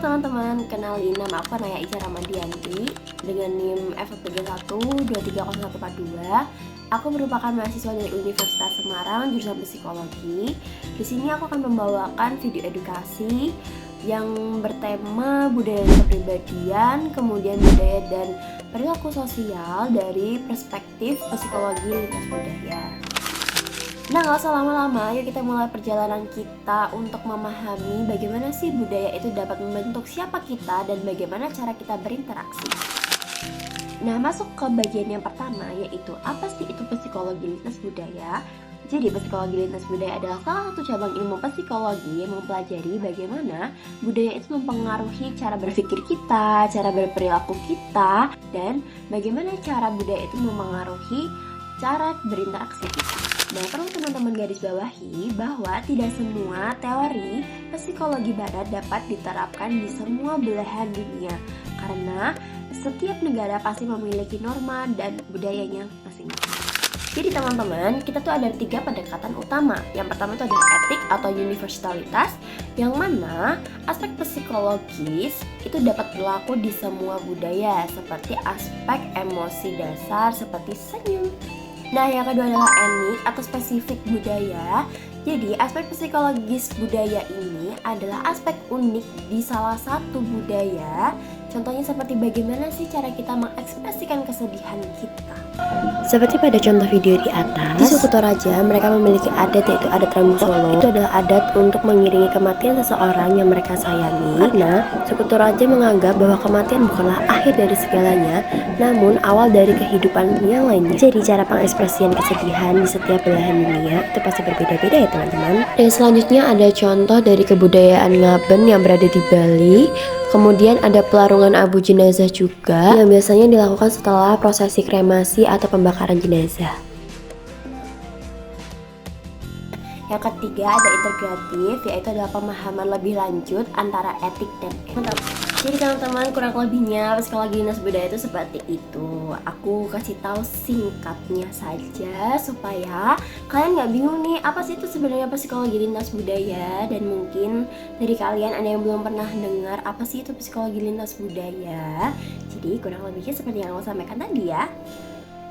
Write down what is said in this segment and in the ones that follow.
teman-teman, kenalin nama aku Naya Ica Ramadianti dengan NIM F31230142. Aku merupakan mahasiswa dari Universitas Semarang jurusan Psikologi. Di sini aku akan membawakan video edukasi yang bertema budaya dan kepribadian, kemudian budaya dan perilaku sosial dari perspektif psikologi lintas budaya. Nah, gak usah lama-lama, yuk kita mulai perjalanan kita untuk memahami bagaimana sih budaya itu dapat membentuk siapa kita dan bagaimana cara kita berinteraksi. Nah, masuk ke bagian yang pertama, yaitu apa sih itu psikologi lintas budaya. Jadi, psikologi lintas budaya adalah salah satu cabang ilmu psikologi yang mempelajari bagaimana budaya itu mempengaruhi cara berpikir kita, cara berperilaku kita, dan bagaimana cara budaya itu mempengaruhi cara berinteraksi kita. Nah, perlu teman-teman garis bawahi bahwa tidak semua teori psikologi barat dapat diterapkan di semua belahan dunia, karena setiap negara pasti memiliki norma dan budayanya masing-masing. Jadi teman-teman, kita tuh ada 3 pendekatan utama. Yang pertama itu adalah etik atau universalitas, yang mana aspek psikologis itu dapat berlaku di semua budaya, seperti aspek emosi dasar seperti senyum. Nah, yang kedua adalah enik atau spesifik budaya. Jadi, aspek psikologis budaya ini adalah aspek unik di salah satu budaya. Contohnya seperti bagaimana sih cara kita mengekspresikan kesedihan kita. Seperti pada contoh video di atas, di suku Toraja mereka memiliki adat yaitu adat Rambu Solo. Itu adalah adat untuk mengiringi kematian seseorang yang mereka sayangi. Karena suku Toraja menganggap bahwa kematian bukanlah akhir dari segalanya, namun awal dari kehidupan yang lainnya. Jadi cara pengekspresian kesedihan di setiap belahan dunia itu pasti berbeda-beda ya teman-teman. Dan selanjutnya ada contoh dari kebudayaan Ngaben yang berada di Bali. Kemudian ada pelarungan abu jenazah juga yang biasanya dilakukan setelah prosesi kremasi atau pembakaran jenazah. Yang ketiga ada integratif, yaitu adalah pemahaman lebih lanjut antara etik dan etik. Jadi teman-teman, kurang lebihnya psikologi lintas budaya itu seperti itu. Aku kasih tahu singkatnya saja supaya kalian nggak bingung nih apa sih itu sebenarnya psikologi lintas budaya, dan mungkin dari kalian ada yang belum pernah dengar apa sih itu psikologi lintas budaya. Jadi kurang lebihnya seperti yang aku sampaikan tadi ya.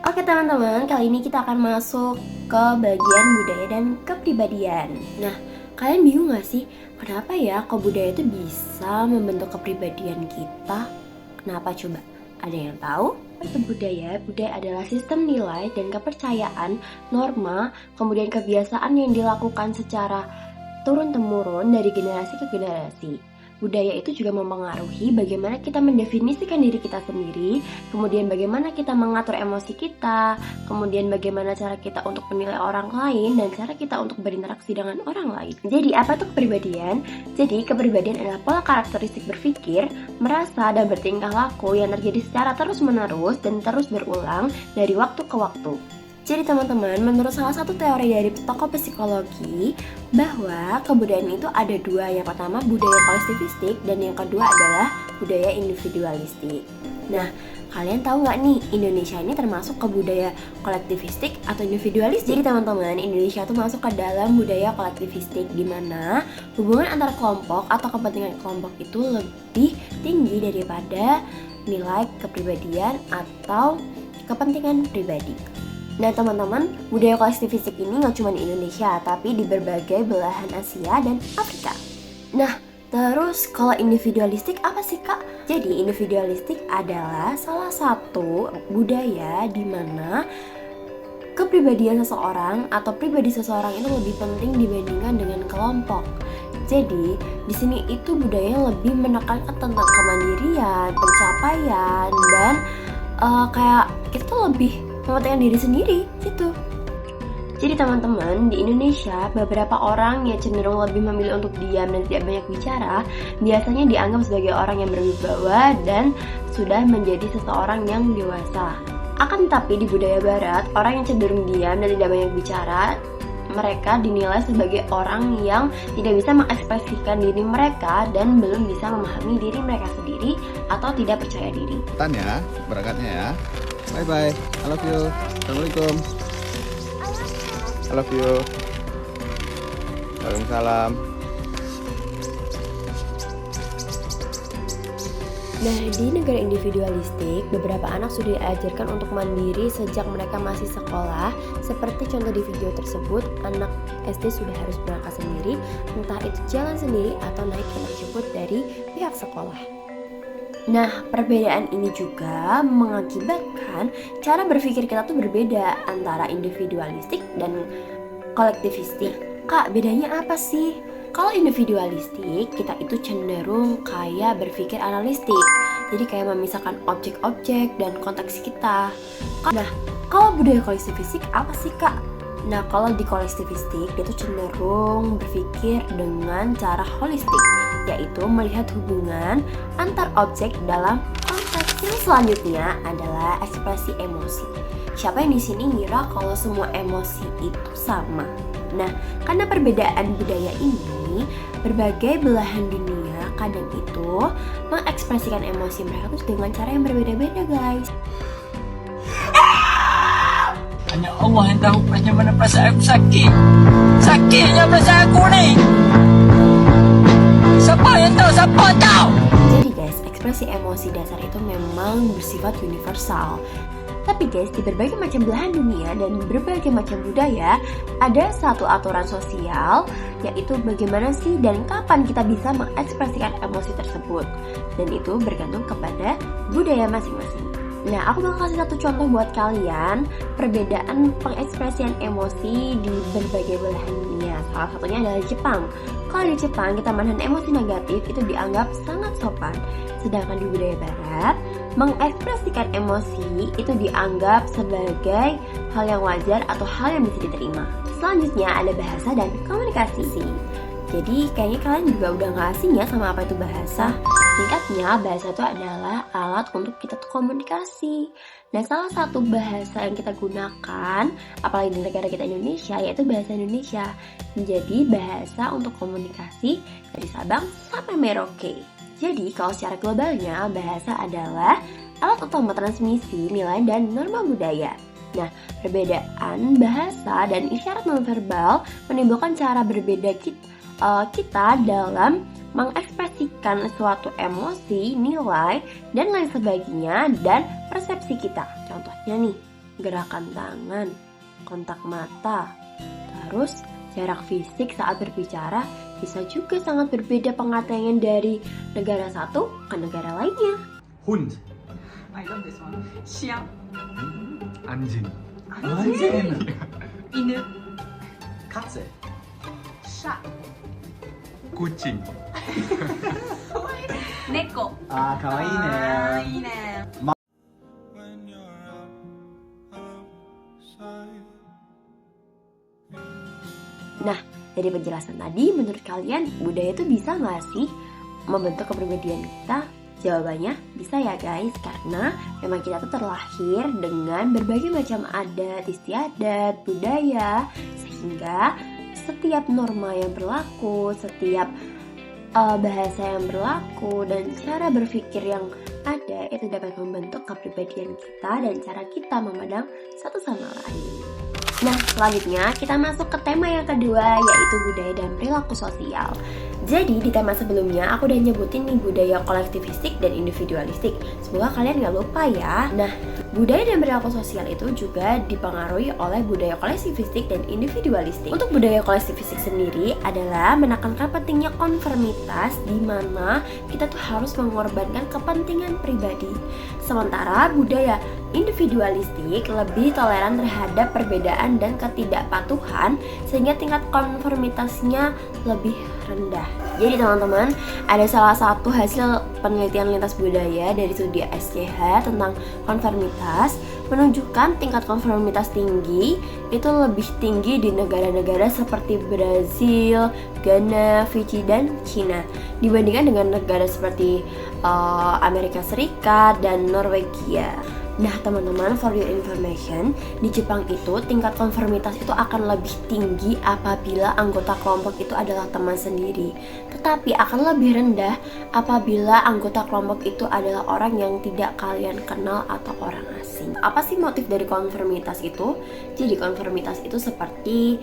Oke teman-teman, kali ini kita akan masuk ke bagian budaya dan kepribadian. Nah, kalian bingung gak sih kenapa ya kok budaya itu bisa membentuk kepribadian kita? Kenapa coba? Ada yang tahu? Itu budaya adalah sistem nilai dan kepercayaan, norma, kemudian kebiasaan yang dilakukan secara turun-temurun dari generasi ke generasi. Budaya itu juga mempengaruhi bagaimana kita mendefinisikan diri kita sendiri, kemudian bagaimana kita mengatur emosi kita, kemudian bagaimana cara kita untuk menilai orang lain, dan cara kita untuk berinteraksi dengan orang lain. Jadi apa itu kepribadian? Jadi kepribadian adalah pola karakteristik berpikir, merasa, dan bertingkah laku yang terjadi secara terus-menerus dan terus berulang dari waktu ke waktu. Jadi teman-teman, menurut salah satu teori dari tokoh psikologi, bahwa kebudayaan itu ada 2. Yang pertama budaya kolektivistik dan yang kedua adalah budaya individualistik. Nah, kalian tahu nggak nih, Indonesia ini termasuk ke budaya kolektivistik atau individualistik? Jadi teman-teman, Indonesia itu masuk ke dalam budaya kolektivistik, di mana hubungan antar kelompok atau kepentingan kelompok itu lebih tinggi daripada nilai kepribadian atau kepentingan pribadi. Nah teman-teman, budaya kolektivistik ini nggak cuma di Indonesia, tapi di berbagai belahan Asia dan Afrika. Nah, terus kalau individualistik apa sih kak? Jadi individualistik adalah salah satu budaya di mana kepribadian seseorang atau pribadi seseorang itu lebih penting dibandingkan dengan kelompok. Jadi di sini itu budaya yang lebih menekankan tentang kemandirian, pencapaian, dan kayak kita tuh lebih mementingkan diri sendiri gitu. Jadi teman-teman, di Indonesia beberapa orang yang cenderung lebih memilih untuk diam dan tidak banyak bicara biasanya dianggap sebagai orang yang berwibawa dan sudah menjadi seseorang yang dewasa. Akan tetapi di budaya barat, orang yang cenderung diam dan tidak banyak bicara, mereka dinilai sebagai orang yang tidak bisa mengekspresikan diri mereka dan belum bisa memahami diri mereka sendiri atau tidak percaya diri. Ya, berangkatnya ya. Bye bye. I love you. Assalamualaikum. I love you. Waalaikumsalam. Nah, di negara individualistik, beberapa anak sudah diajarkan untuk mandiri sejak mereka masih sekolah. Seperti contoh di video tersebut, anak SD sudah harus berangkat sendiri, entah itu jalan sendiri atau naik anak jemput dari pihak sekolah. Nah, perbedaan ini juga mengakibatkan cara berpikir kita tuh berbeda antara individualistik dan kolektivistik. Kak, bedanya apa sih? Kalau individualistik, kita itu cenderung kayak berpikir analistik. Jadi kayak memisahkan objek-objek dan konteks kita. Nah, kalau budaya kolektivistik apa sih, Kak? Nah, kalau di kolektivistik, dia tuh cenderung berpikir dengan cara holistik, yaitu melihat hubungan antar objek dalam konteks. Yang selanjutnya adalah ekspresi emosi. Siapa yang di sini ngira kalau semua emosi itu sama? Nah, karena perbedaan budaya ini, berbagai belahan dunia kadang itu mengekspresikan emosi mereka tuh dengan cara yang berbeda-beda, guys. Hanya Allah yang tahu bagaimana perasaan aku sakit. Sakitnya perasaan aku ni. Siapa yang tahu? Siapa tahu? Jadi guys, ekspresi emosi dasar itu memang bersifat universal. Tapi guys, di berbagai macam belahan dunia dan berbagai macam budaya, ada satu aturan sosial, yaitu bagaimana sih dan kapan kita bisa mengekspresikan emosi tersebut. Dan itu bergantung kepada budaya masing-masing. Nah, aku bakal kasih satu contoh buat kalian perbedaan pengekspresian emosi di berbagai belahan dunia. Salah satunya adalah Jepang. Kalau di Jepang, kita menahan emosi negatif itu dianggap sangat sopan. Sedangkan di budaya barat, mengekspresikan emosi itu dianggap sebagai hal yang wajar atau hal yang bisa diterima. Selanjutnya ada bahasa dan komunikasi. Jadi kayaknya kalian juga udah gak asing ya sama apa itu bahasa. Singkatnya, bahasa itu adalah alat untuk kita tuh komunikasi. Nah, salah satu bahasa yang kita gunakan, apalagi di negara kita Indonesia, yaitu bahasa Indonesia. Menjadi bahasa untuk komunikasi dari Sabang sampai Merauke. Jadi, kalau secara globalnya, bahasa adalah alat utama transmisi nilai dan norma budaya. Nah, perbedaan bahasa dan isyarat nonverbal menimbulkan cara berbeda kita dalam mengekspresikan suatu emosi, nilai, dan lain sebagainya, dan persepsi kita. Contohnya nih, gerakan tangan, kontak mata, terus jarak fisik saat berbicara bisa juga sangat berbeda pengertiannya dari negara satu ke negara lainnya. Hund. I love this one. Xiang. Anjing. Anjing. Inu. Katze. Sha. Kucing. Neko. Ah, kawaii ne.いいね。 Nah, dari penjelasan tadi, menurut kalian budaya itu bisa nggak sih membentuk kepribadian kita? Jawabannya bisa ya guys, karena memang kita tuh terlahir dengan berbagai macam adat, istiadat, budaya, sehingga setiap norma yang berlaku, setiap bahasa yang berlaku, dan cara berpikir yang ada itu dapat membentuk kepribadian kita dan cara kita memandang satu sama lain. Nah, selanjutnya kita masuk ke tema yang kedua, yaitu budaya dan perilaku sosial. Jadi di tema sebelumnya aku udah nyebutin nih budaya kolektivistik dan individualistik. Semoga kalian gak lupa ya. Nah, budaya dan perilaku sosial itu juga dipengaruhi oleh budaya kolektivistik dan individualistik. Untuk budaya kolektivistik sendiri adalah menekankan pentingnya konformitas, di mana kita tuh harus mengorbankan kepentingan pribadi. Sementara budaya individualistik lebih toleran terhadap perbedaan dan ketidakpatuhan, sehingga tingkat konformitasnya lebih rendah. Jadi teman-teman, ada salah satu hasil penelitian lintas budaya dari studi SCH tentang konformitas menunjukkan tingkat konformitas tinggi itu lebih tinggi di negara-negara seperti Brazil, Ghana, Fiji, dan Cina dibandingkan dengan negara seperti Amerika Serikat dan Norwegia. Nah teman-teman, for your information, di Jepang itu tingkat konformitas itu akan lebih tinggi apabila anggota kelompok itu adalah teman sendiri, tetapi akan lebih rendah apabila anggota kelompok itu adalah orang yang tidak kalian kenal atau orang asing. Apa sih motif dari konformitas itu? Jadi konformitas itu seperti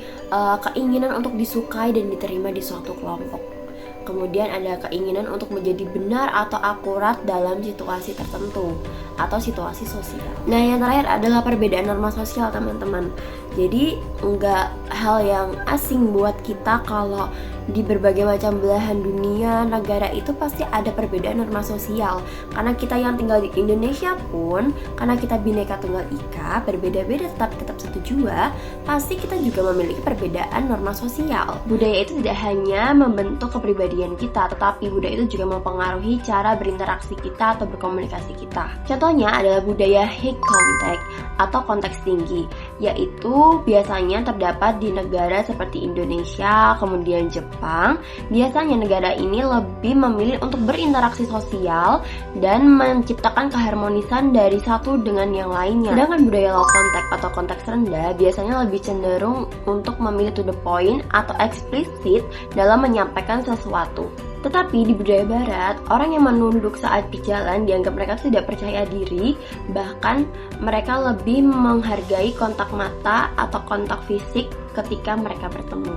keinginan untuk disukai dan diterima di suatu kelompok. Kemudian ada keinginan untuk menjadi benar atau akurat dalam situasi tertentu atau situasi sosial. Nah, yang terakhir adalah perbedaan norma sosial, teman-teman. Jadi nggak hal yang asing buat kita kalau di berbagai macam belahan dunia, negara itu pasti ada perbedaan norma sosial. Karena kita yang tinggal di Indonesia pun, karena kita Bhinneka Tunggal Ika, berbeda-beda tapi tetap satu jua, pasti kita juga memiliki perbedaan norma sosial. Budaya itu tidak hanya membentuk kepribadian kita, tetapi budaya itu juga mempengaruhi cara berinteraksi kita atau berkomunikasi kita. Contohnya adalah budaya high contact atau konteks tinggi, yaitu biasanya terdapat di negara seperti Indonesia, kemudian Jepang. Biasanya negara ini lebih memilih untuk berinteraksi sosial dan menciptakan keharmonisan dari satu dengan yang lainnya. Sedangkan budaya low contact atau konteks rendah biasanya lebih cenderung untuk memilih to the point atau eksplisit dalam menyampaikan sesuatu. Tetapi di budaya barat, orang yang menunduk saat berjalan dianggap mereka tidak percaya diri, bahkan mereka lebih menghargai kontak mata atau kontak fisik ketika mereka bertemu.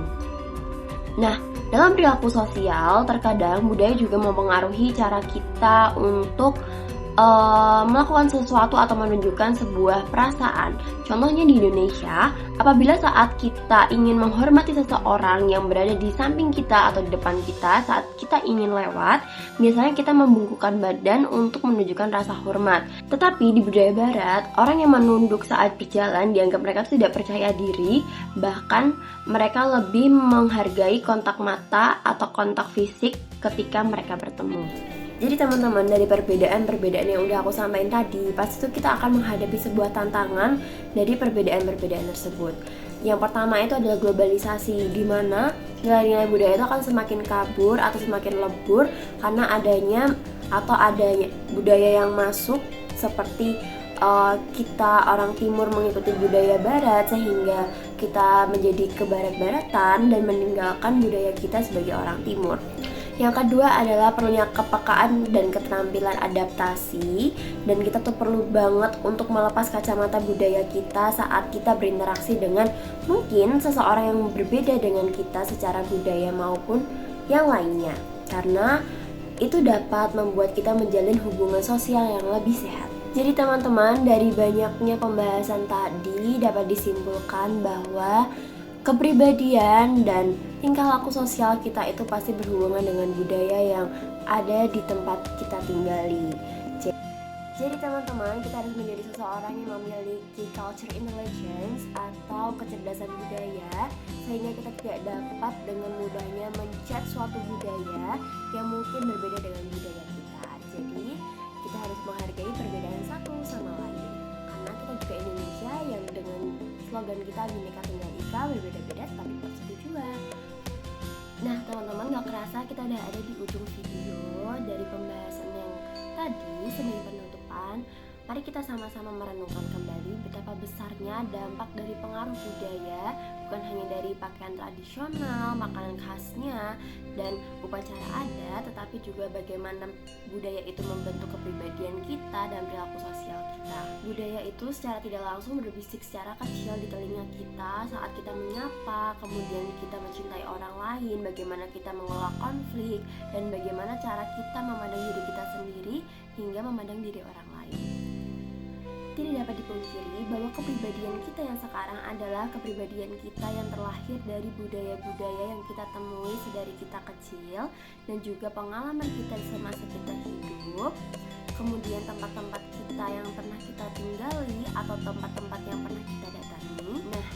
Nah, dalam perilaku sosial, terkadang budaya juga mempengaruhi cara kita untuk melakukan sesuatu atau menunjukkan sebuah perasaan. Contohnya di Indonesia, apabila saat kita ingin menghormati seseorang yang berada di samping kita atau di depan kita, saat kita ingin lewat, biasanya kita membungkukkan badan untuk menunjukkan rasa hormat. Tetapi di budaya barat, orang yang menunduk saat berjalan dianggap mereka tidak percaya diri, bahkan mereka lebih menghargai kontak mata atau kontak fisik ketika mereka bertemu. Jadi teman-teman, dari perbedaan-perbedaan yang udah aku sampaikan tadi, pasti itu kita akan menghadapi sebuah tantangan dari perbedaan-perbedaan tersebut. Yang pertama itu adalah globalisasi, di mana nilai-nilai budaya itu akan semakin kabur atau semakin lebur karena adanya budaya yang masuk seperti kita orang timur mengikuti budaya barat sehingga kita menjadi kebarat-baratan dan meninggalkan budaya kita sebagai orang timur. Yang kedua adalah perlunya kepekaan dan keterampilan adaptasi, dan kita tuh perlu banget untuk melepas kacamata budaya kita saat kita berinteraksi dengan mungkin seseorang yang berbeda dengan kita secara budaya maupun yang lainnya, karena itu dapat membuat kita menjalin hubungan sosial yang lebih sehat. Jadi teman-teman, dari banyaknya pembahasan tadi dapat disimpulkan bahwa kepribadian dan tingkah laku sosial kita itu pasti berhubungan dengan budaya yang ada di tempat kita tinggali. Jadi teman-teman, kita harus menjadi seseorang yang memiliki culture intelligence atau kecerdasan budaya, sehingga kita tidak dapat dengan mudahnya men-judge suatu budaya yang mungkin berbeda dengan budaya kita. Jadi kita harus menghargai perbedaan satu sama lain, karena kita juga Indonesia yang dengan slogan kita Bhinneka Tunggal Ika, berbeda-beda tapi bersatu jua. Nah teman-teman, gak kerasa kita udah ada di ujung video dari pembahasan yang tadi. Sebagai penutupan, mari kita sama-sama merenungkan kembali betapa besarnya dampak dari pengaruh budaya, bukan hanya dari pakaian tradisional, makanan khasnya, dan upacara adat, tetapi juga bagaimana budaya itu membentuk kepribadian kita dan perilaku sosial kita. Budaya itu secara tidak langsung berbisik secara kecil di telinga kita saat kita menyapa, kemudian kita mencintai orang lain, bagaimana kita mengelola konflik, dan bagaimana cara kita memandang diri kita sendiri hingga memandang diri orang lain. Tidak dapat dipungkiri bahwa kepribadian kita yang sekarang adalah kepribadian kita yang terlahir dari budaya-budaya yang kita temui sedari kita kecil, dan juga pengalaman kita semasa kita hidup, kemudian tempat-tempat kita yang pernah kita tinggali atau tempat-tempat yang pernah kita datangi. Nah,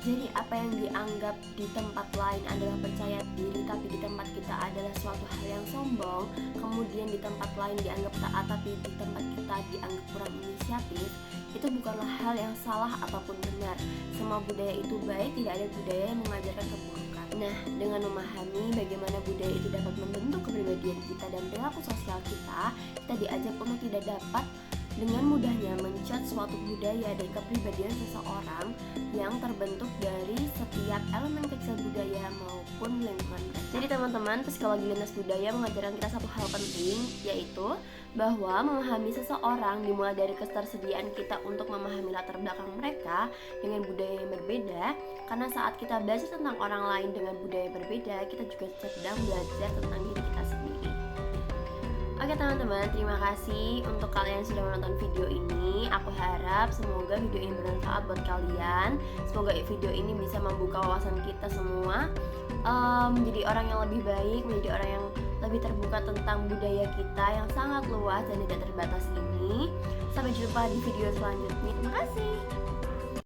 jadi apa yang dianggap di tempat lain adalah percaya diri, tapi di tempat kita adalah suatu hal yang sombong. Kemudian di tempat lain dianggap taat, tapi di tempat kita dianggap kurang inisiatif. Itu bukanlah hal yang salah ataupun benar. Semua budaya itu baik, tidak ada budaya yang mengajarkan keburukan. Nah, dengan memahami bagaimana budaya itu dapat membentuk kepribadian kita dan perilaku sosial kita diajak untuk tidak dapat dengan mudahnya menjudge suatu budaya dan kepribadian seseorang yang terbentuk dari setiap elemen kecil budaya maupun lingkungan mereka. Jadi teman-teman, psikologi lintas budaya mengajarkan kita satu hal penting, yaitu bahwa memahami seseorang dimulai dari ketersediaan kita untuk memahami latar belakang mereka dengan budaya yang berbeda. Karena saat kita belajar tentang orang lain dengan budaya yang berbeda, kita juga sedang belajar tentang diri kita sendiri. Oke teman-teman, terima kasih untuk kalian yang sudah menonton video ini. Aku harap semoga video ini bermanfaat buat kalian. Semoga video ini bisa membuka wawasan kita semua, menjadi orang yang lebih baik, menjadi orang yang lebih terbuka tentang budaya kita yang sangat luas dan tidak terbatas ini. Sampai jumpa di video selanjutnya. Terima kasih.